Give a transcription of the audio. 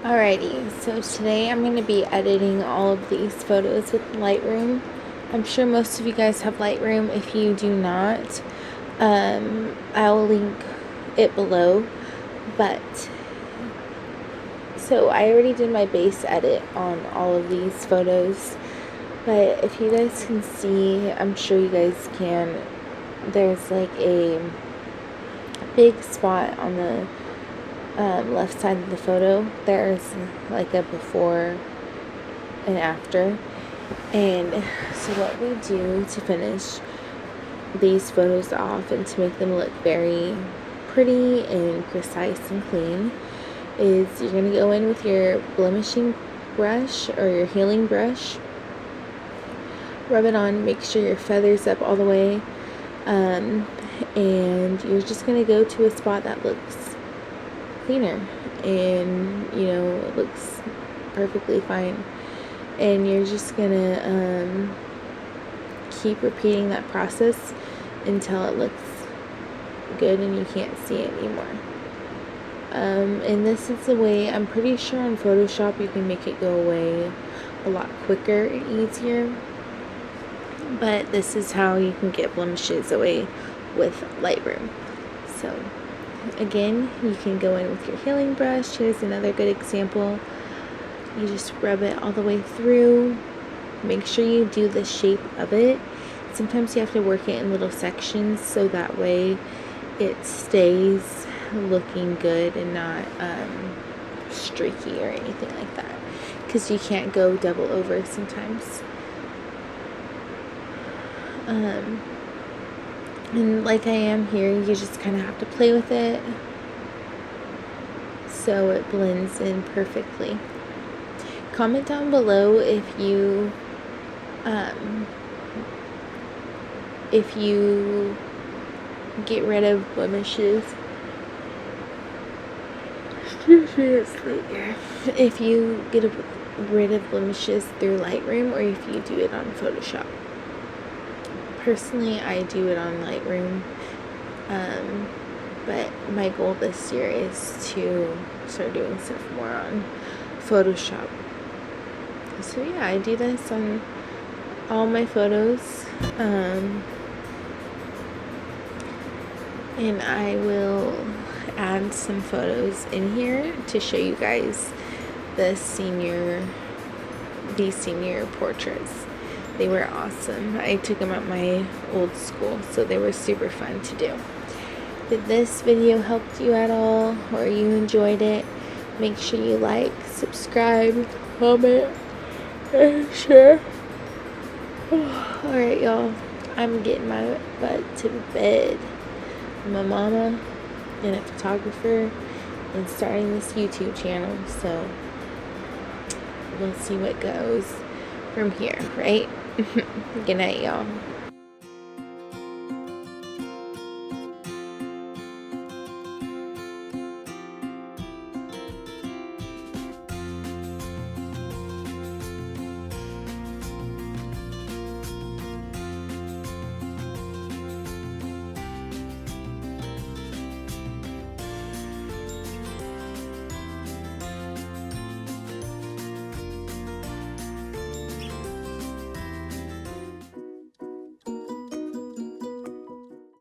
Alrighty, so today I'm going to be editing all of these photos with Lightroom. I'm sure most of you guys have Lightroom. If you do not, I'll link it below. But, so I already did my base edit on all of these photos. But if you guys can see, I'm sure you guys can, there's like a big spot on the left side of the photo. There's like a before and after, and so what we do to finish these photos off and to make them look very pretty and precise and clean is you're going to go in with your blemishing brush or your healing brush, rub it on, make sure your feathers up all the way, and you're just going to go to a spot that looks cleaner and it looks perfectly fine, and you're just gonna keep repeating that process until it looks good and you can't see it anymore. And this is the way, I'm pretty sure on Photoshop you can make it go away a lot quicker and easier, but this is how you can get blemishes away with Lightroom. So again, you can go in with your healing brush. Here's another good example. You just rub it all the way through. Make sure you do the shape of it. Sometimes you have to work it in little sections so that way it stays looking good and not streaky or anything like that, because you can't go double over sometimes. And like I am here, you just kind of have to play with it so it blends in perfectly. Comment down below if you get rid of blemishes. Excuse me, it's late here. If you get rid of blemishes through Lightroom or if you do it on Photoshop. Personally, I do it on Lightroom, but my goal this year is to start doing stuff more on Photoshop. So yeah, I do this on all my photos, and I will add some photos in here to show you guys these senior portraits. They were awesome. I took them at my old school, so they were super fun to do. If this video helped you at all or you enjoyed it, make sure you like, subscribe, comment, and share. Alright, y'all. I'm getting my butt to bed. I'm a mama and a photographer and starting this YouTube channel, so we'll see what goes from here, right? Good night, y'all.